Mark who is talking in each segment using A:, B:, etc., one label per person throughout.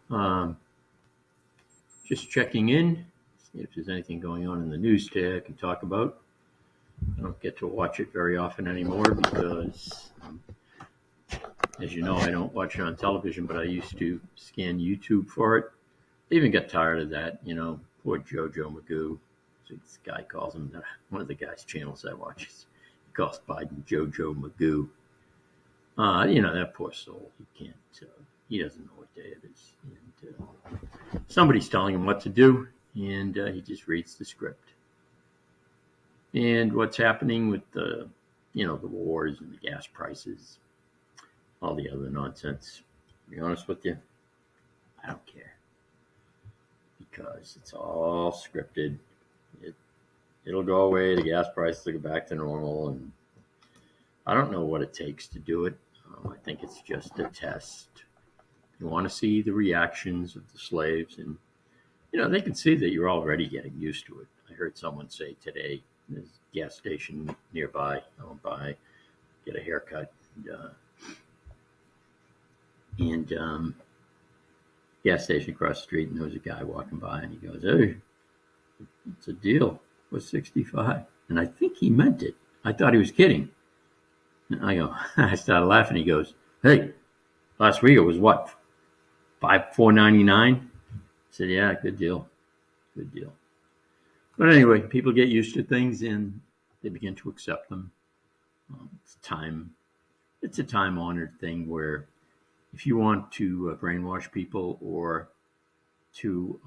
A: Um, just checking in, see if there's anything going on in the news today I can talk about. I don't get to watch it very often anymore because, as you know, I don't watch it on television, but I used to scan YouTube for it. I even got tired of that, poor Jojo Magoo. This guy calls him, one of the guy's channels I watch. He calls Biden Jojo Magoo. That poor soul. He doesn't know what day it is. And somebody's telling him what to do, and he just reads the script. And what's happening with the wars and the gas prices, all the other nonsense. To be honest with you, I don't care because it's all scripted. It'll go away. The gas prices will go back to normal, and I don't know what it takes to do it. I think it's just a test. You want to see the reactions of the slaves, and they can see that you're already getting used to it. I heard someone say today, there's a gas station nearby. I went by, get a haircut, and gas station across the street, and there was a guy walking by, and he goes, "Hey, it's a deal. Was 65." And I think he meant it. I thought he was kidding. And I started laughing. He goes, "Hey, last week it was what? $4.99." I said, "Yeah, good deal. Good deal." But anyway, people get used to things and they begin to accept them. It's a time honored thing where if you want to brainwash people or to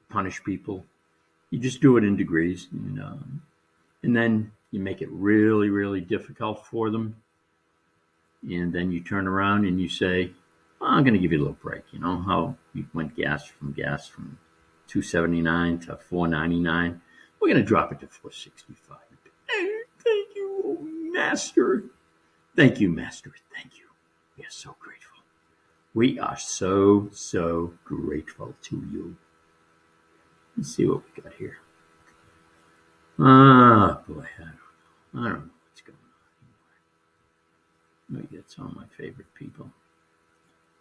A: punish people, you just do it in degrees, and then you make it really, really difficult for them. And then you turn around and you say, well, I'm going to give you a little break. You know how you went gas from $2.79 to $4.99. We're going to drop it to $4.65. Thank you, Master. Thank you, Master. Thank you. We are so grateful. We are so, so grateful to you. Let's see what we got here. Ah, boy, I don't know what's going on anymore. Let me get some of my favorite people.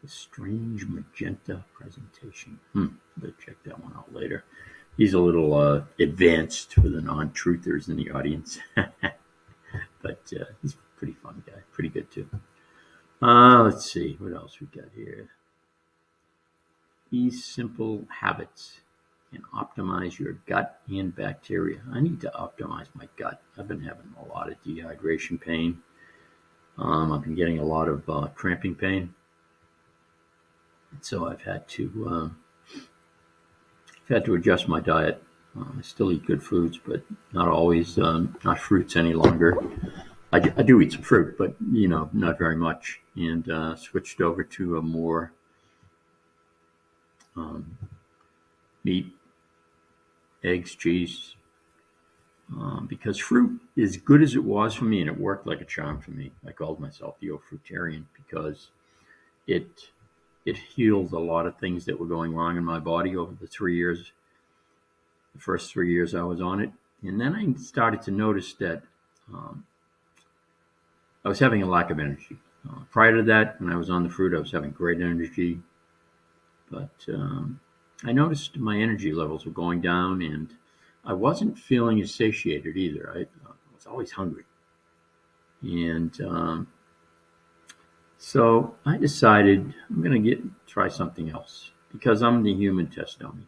A: The Strange Magenta presentation. Better check that one out later. He's a little advanced for the non-truthers in the audience. But he's a pretty fun guy. Pretty good, too. Let's see. What else we got here? These simple habits can optimize your gut and bacteria. I need to optimize my gut. I've been having a lot of dehydration pain. I've been getting a lot of cramping pain. So I've had to adjust my diet. I still eat good foods, but not always. Not fruits any longer. I do eat some fruit, but not very much. And switched over to a more meat, eggs, cheese, because fruit, as good as it was for me, and it worked like a charm for me. I called myself the old fruitarian because it healed a lot of things that were going wrong in my body over the first 3 years I was on it. And then I started to notice that I was having a lack of energy. Prior to that, when I was on the fruit, I was having great energy. But I noticed my energy levels were going down, and I wasn't feeling as satiated either. I was always hungry. And so I decided I'm going to try something else because I'm the human test dummy,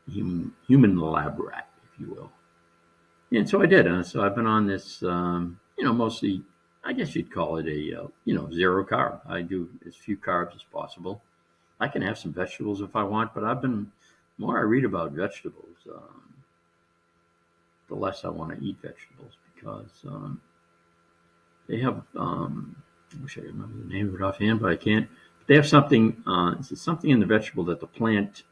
A: and human lab rat, if you will. And so I did. So I've been on this, mostly, I guess you'd call it a, zero carb. I do as few carbs as possible. I can have some vegetables if I want, but the more I read about vegetables, the less I want to eat vegetables because they have, I wish I could remember the name of it offhand, but I can't. But they have something, it's something in the vegetable that the plant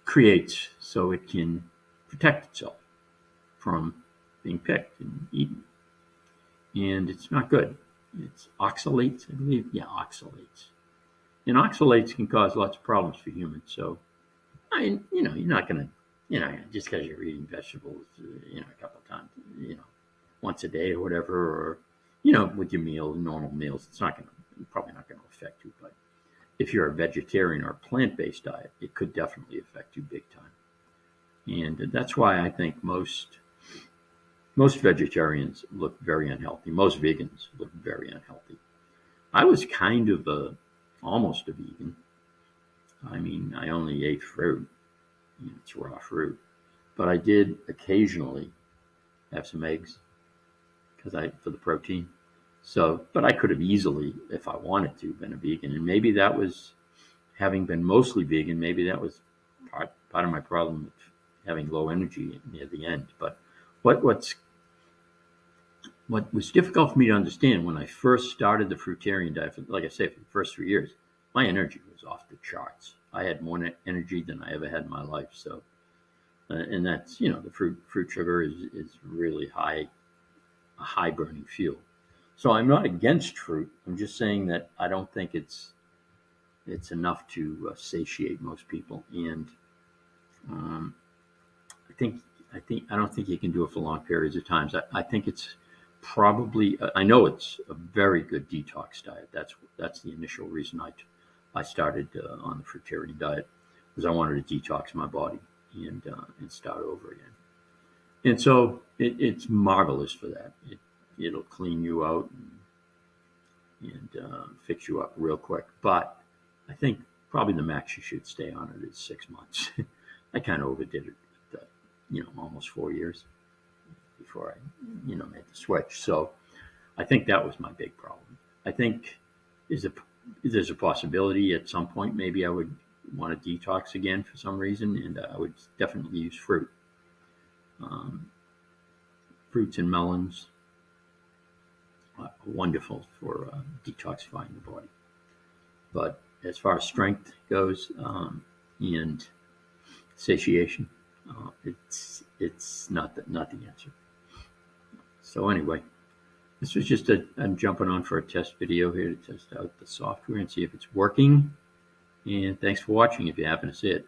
A: creates so it can protect itself from being picked and eaten. And it's not good. It's oxalates, I believe. Yeah, oxalates. And oxalates can cause lots of problems for humans. So, you're not going to, just because you're eating vegetables, a couple of times, once a day or whatever, or, with your normal meals, it's not going to probably not going to affect you, but if you're a vegetarian or a plant-based diet, it could definitely affect you big time. And that's why I think most vegetarians look very unhealthy. Most vegans look very unhealthy. I was kind of almost a vegan. I mean, I only ate fruit. It's raw fruit. But I did occasionally have some eggs for the protein. So, but I could have easily, if I wanted to, been a vegan. And maybe that was, having been mostly vegan, maybe that was part of my problem with having low energy near the end. But what was difficult for me to understand when I first started the fruitarian diet, like I say, for the first 3 years, my energy was off the charts. I had more energy than I ever had in my life. So, and that's, the fruit sugar is really a high burning fuel. So I'm not against fruit. I'm just saying that I don't think it's enough to satiate most people. And I don't think you can do it for long periods of times. I think it's probably, I know it's a very good detox diet. That's the initial reason I started on the fruitarian diet, because I wanted to detox my body and start over again. And so it's marvelous for that. It'll clean you out and fix you up real quick. But I think probably the max you should stay on it is 6 months. I kind of overdid it, almost 4 years before I, made the switch. So I think that was my big problem. I think there's a possibility at some point maybe I would want to detox again for some reason, and I would definitely use fruit. Fruits and melons are wonderful for detoxifying the body. But as far as strength goes and satiation, it's not the answer. So anyway, this was just I'm jumping on for a test video here to test out the software and see if it's working. And thanks for watching if you happen to see it.